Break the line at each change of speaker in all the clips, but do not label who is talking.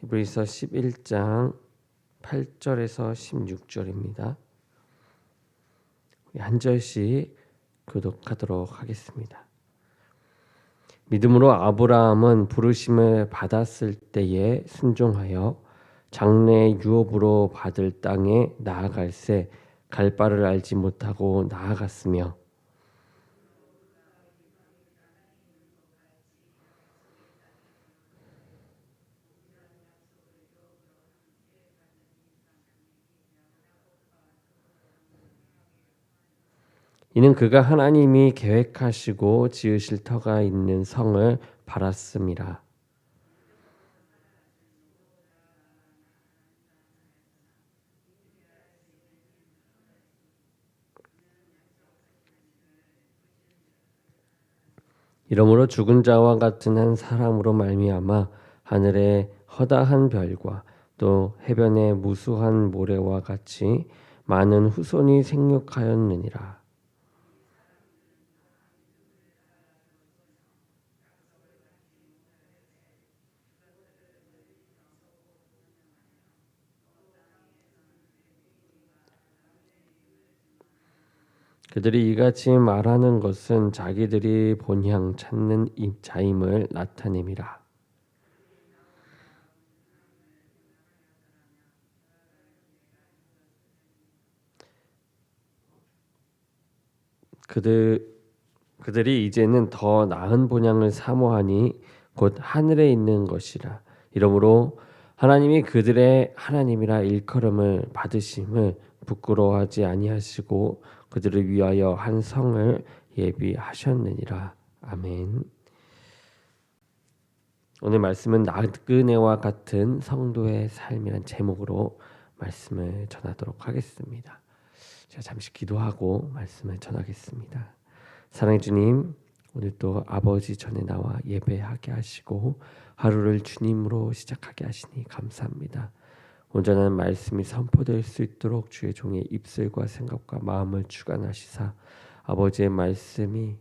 히브리서 11장 8절에서 16절입니다. 한 절씩 교독하도록 하겠습니다. 믿음으로 아브라함은 부르심을 받았을 때에 순종하여 장래의 유업으로 받을 땅에 나아갈새 갈 바를 알지 못하고 나아갔으며 이는 그가 하나님이 계획하시고 지으실 터가 있는 성을 바랐음이라. 이러므로 죽은 자와 같은 한 사람으로 말미암아 하늘의 허다한 별과 또 해변의 무수한 모래와 같이 많은 후손이 생육하였느니라. 그들이 이같이 말하는 것은 자기들이 본향 찾는 자임을 나타냄이라. 그들이 이제는 더 나은 본향을 사모하니 곧 하늘에 있는 것이라. 이러므로 하나님이 그들의 하나님이라 일컬음을 받으심을 부끄러워하지 아니하시고 그들을 위하여 한 성을 예비하셨느니라. 아멘. 오늘 말씀은 나그네와 같은 성도의 삶이란 제목으로 말씀을 전하도록 하겠습니다. 제가 잠시 기도하고 말씀을 전하겠습니다. 사랑해 주님, 오늘 또 아버지 전에 나와 예배하게 하시고 하루를 주님으로 시작하게 하시니 감사합니다. 온전한 말씀이 선포될 수 있도록 주의 종의 입술과 생각과 마음을 주관하시사 아버지의 말씀이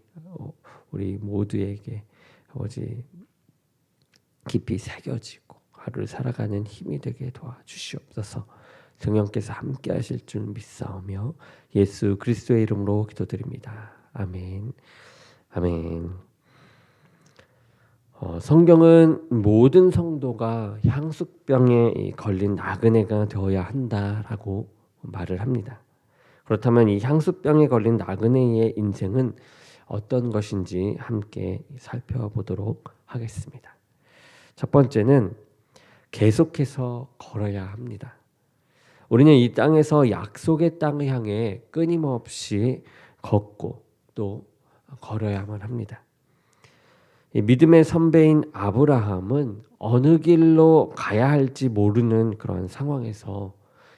우리 모두에게 아버지 깊이 새겨지고 하루를 살아가는 힘이 되게 도와주시옵소서. 성령께서 함께 하실 줄 믿사오며 예수 그리스도의 이름으로 기도드립니다. 아멘. 아멘. 성경은 모든 성도가 향수병에 걸린 나그네가 되어야 한다라고 말을 합니다. 그렇다면 이 향수병에 걸린 나그네의 인생은 어떤 것인지 함께 살펴보도록 하겠습니다. 첫 번째는 계속해서 걸어야 합니다. 우리는 이 땅에서 약속의 땅을 향해 끊임없이 걷고 또 걸어야만 합니다. 이 믿음의 선배인 아브라함은 어느 길로 가야 할지 모르는 그런 상황에서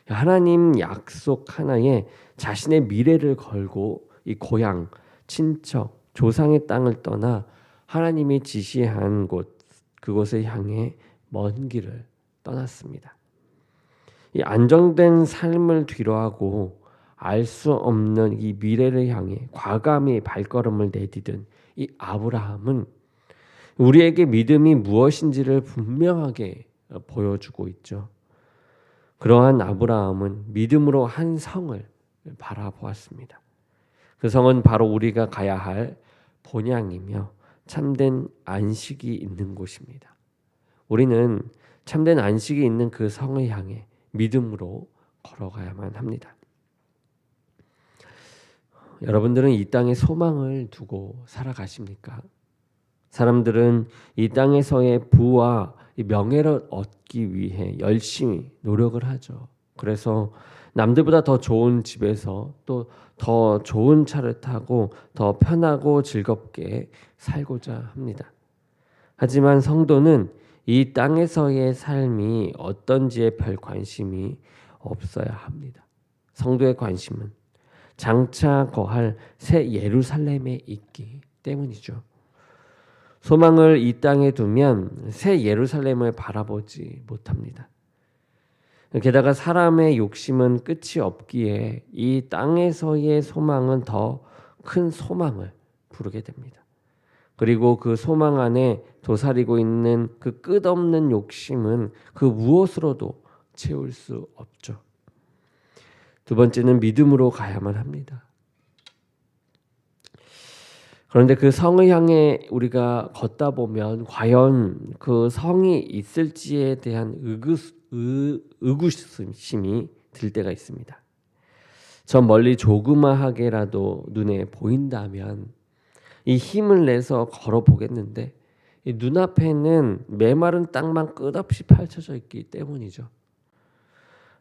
하나님 약속 하나에 자신의 미래를 걸고 이 고향, 친척, 조상의 땅을 떠나 하나님이 지시한 곳, 그곳을 향해 먼 길을 떠났습니다. 이 안정된 삶을 뒤로하고 알 수 없는 이 미래를 향해 과감히 발걸음을 내디딘 이 아브라함은 우리에게 믿음이 무엇인지를 분명하게 보여주고 있죠. 그러한 아브라함은 믿음으로 한 성을 바라보았습니다. 그 성은 바로 우리가 가야 할 본향이며 참된 안식이 있는 곳입니다. 우리는 참된 안식이 있는 그 성을 향해 믿음으로 걸어가야만 합니다. 여러분들은 이 땅에 소망을 두고 살아가십니까? 사람들은 이 땅에서의 부와 명예를 얻기 위해 열심히 노력을 하죠. 그래서 남들보다 더 좋은 집에서 또 더 좋은 차를 타고 더 편하고 즐겁게 살고자 합니다. 하지만 성도는 이 땅에서의 삶이 어떤지에 별 관심이 없어야 합니다. 성도의 관심은 장차 거할 새 예루살렘에 있기 때문이죠. 소망을 이 땅에 두면 새 예루살렘을 바라보지 못합니다. 게다가 사람의 욕심은 끝이 없기에 이 땅에서의 소망은 더 큰 소망을 부르게 됩니다. 그리고 그 소망 안에 도사리고 있는 그 끝없는 욕심은 그 무엇으로도 채울 수 없죠. 두 번째는 믿음으로 가야만 합니다. 그런데 그 성을 향해 우리가 걷다 보면 과연 그 성이 있을지에 대한 의구심이 들 때가 있습니다. 저 멀리 조그마하게라도 눈에 보인다면 이 힘을 내서 걸어보겠는데 이 눈앞에는 메마른 땅만 끝없이 펼쳐져 있기 때문이죠.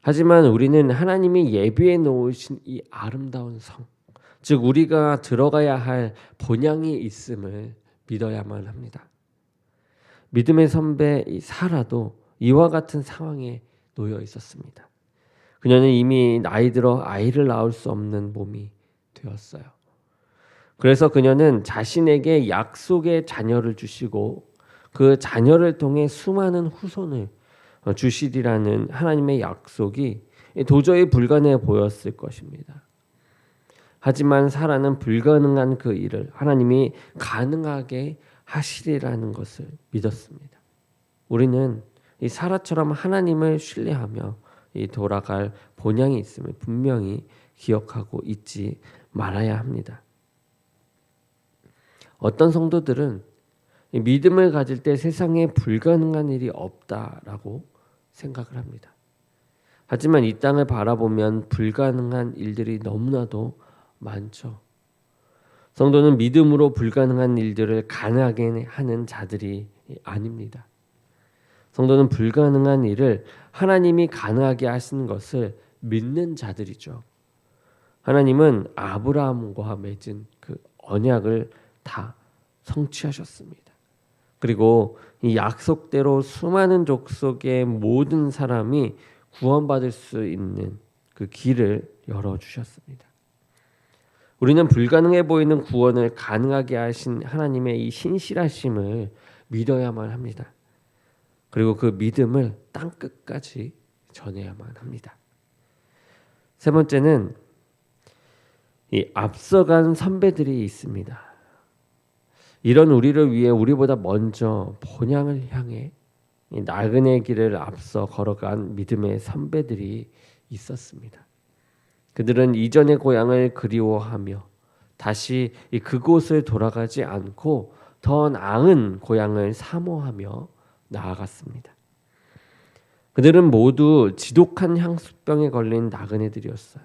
하지만 우리는 하나님이 예비해 놓으신 이 아름다운 성, 즉 우리가 들어가야 할 본향이 있음을 믿어야만 합니다. 믿음의 선배 사라도 이와 같은 상황에 놓여 있었습니다. 그녀는 이미 나이 들어 아이를 낳을 수 없는 몸이 되었어요. 그래서 그녀는 자신에게 약속의 자녀를 주시고 그 자녀를 통해 수많은 후손을 주시리라는 하나님의 약속이 도저히 불가능해 보였을 것입니다. 하지만 사라는 불가능한 그 일을 하나님이 가능하게 하시리라는 것을 믿었습니다. 우리는 이 사라처럼 하나님을 신뢰하며 이 돌아갈 본향이 있음을 분명히 기억하고 잊지 말아야 합니다. 어떤 성도들은 믿음을 가질 때 세상에 불가능한 일이 없다라고 생각을 합니다. 하지만 이 땅을 바라보면 불가능한 일들이 너무나도 많죠. 성도는 믿음으로 불가능한 일들을 가능하게 하는 자들이 아닙니다. 성도는 불가능한 일을 하나님이 가능하게 하시는 것을 믿는 자들이죠. 하나님은 아브라함과 맺은 그 언약을 다 성취하셨습니다. 그리고 이 약속대로 수많은 족속의 모든 사람이 구원받을 수 있는 그 길을 열어주셨습니다. 우리는 불가능해 보이는 구원을 가능하게 하신 하나님의 이 신실하심을 믿어야만 합니다. 그리고 그 믿음을 땅끝까지 전해야만 합니다. 세 번째는 이 앞서간 선배들이 있습니다. 이런 우리를 위해 우리보다 먼저 본향을 향해 이 나그네 길을 앞서 걸어간 믿음의 선배들이 있었습니다. 그들은 이전의 고향을 그리워하며 다시 그곳을 돌아가지 않고 더 나은 고향을 사모하며 나아갔습니다. 그들은 모두 지독한 향수병에 걸린 나그네들이었어요.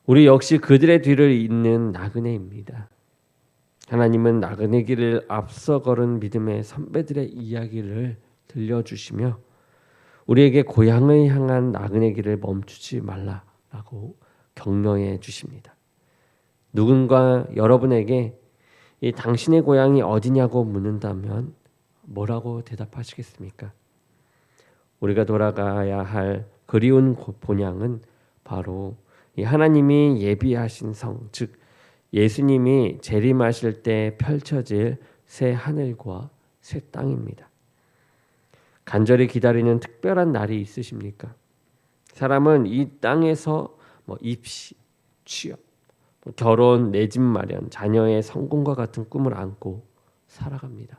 우리 역시 그들의 뒤를 잇는 나그네입니다. 하나님은 나그네 길을 앞서 걸은 믿음의 선배들의 이야기를 들려주시며 우리에게 고향을 향한 나그네 길을 멈추지 말라라고 격려해 주십니다. 누군가 여러분에게 이 당신의 고향이 어디냐고 묻는다면 뭐라고 대답하시겠습니까? 우리가 돌아가야 할 그리운 본향은 바로 이 하나님이 예비하신 성, 즉 예수님이 재림하실 때 펼쳐질 새 하늘과 새 땅입니다. 간절히 기다리는 특별한 날이 있으십니까? 사람은 이 땅에서 입시, 취업, 결혼, 내 집 마련, 자녀의 성공과 같은 꿈을 안고 살아갑니다.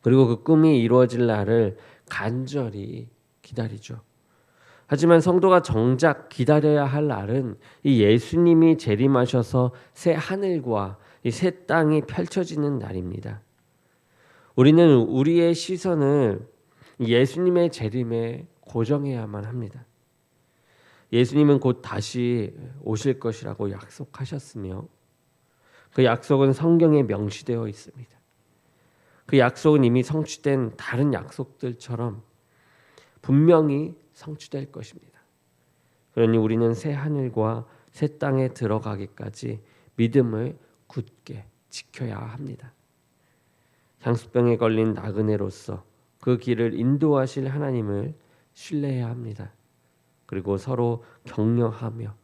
그리고 그 꿈이 이루어질 날을 간절히 기다리죠. 하지만 성도가 정작 기다려야 할 날은 이 예수님이 재림하셔서 새 하늘과 이 새 땅이 펼쳐지는 날입니다. 우리는 우리의 시선을 예수님의 재림에 고정해야만 합니다. 예수님은 곧 다시 오실 것이라고 약속하셨으며 그 약속은 성경에 명시되어 있습니다. 그 약속은 이미 성취된 다른 약속들처럼 분명히 성취될 것입니다. 그러니 우리는 새 하늘과 새 땅에 들어가기까지 믿음을 굳게 지켜야 합니다. 향수병에 걸린 나그네로서 그 길을 인도하실 하나님을 신뢰해야 합니다. 그리고 서로 격려하며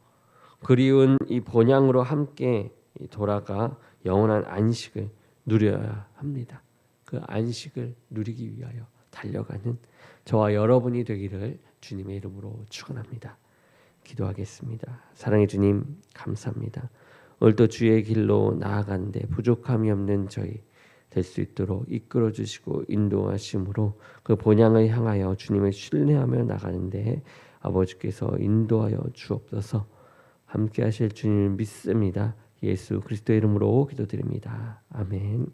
그리운 이 본향으로 함께 돌아가 영원한 안식을 누려야 합니다. 그 안식을 누리기 위하여 달려가는 저와 여러분이 되기를 주님의 이름으로 축원합니다. 기도하겠습니다. 사랑의 주님 감사합니다. 오늘도 주의 길로 나아가는데 부족함이 없는 저희 될 수 있도록 이끌어 주시고 인도하심으로 그 본향을 향하여 주님을 신뢰하며 나가는데 아버지께서 인도하여 주옵소서. 함께 하실 주님을 믿습니다. 예수 그리스도의 이름으로 기도드립니다. 아멘.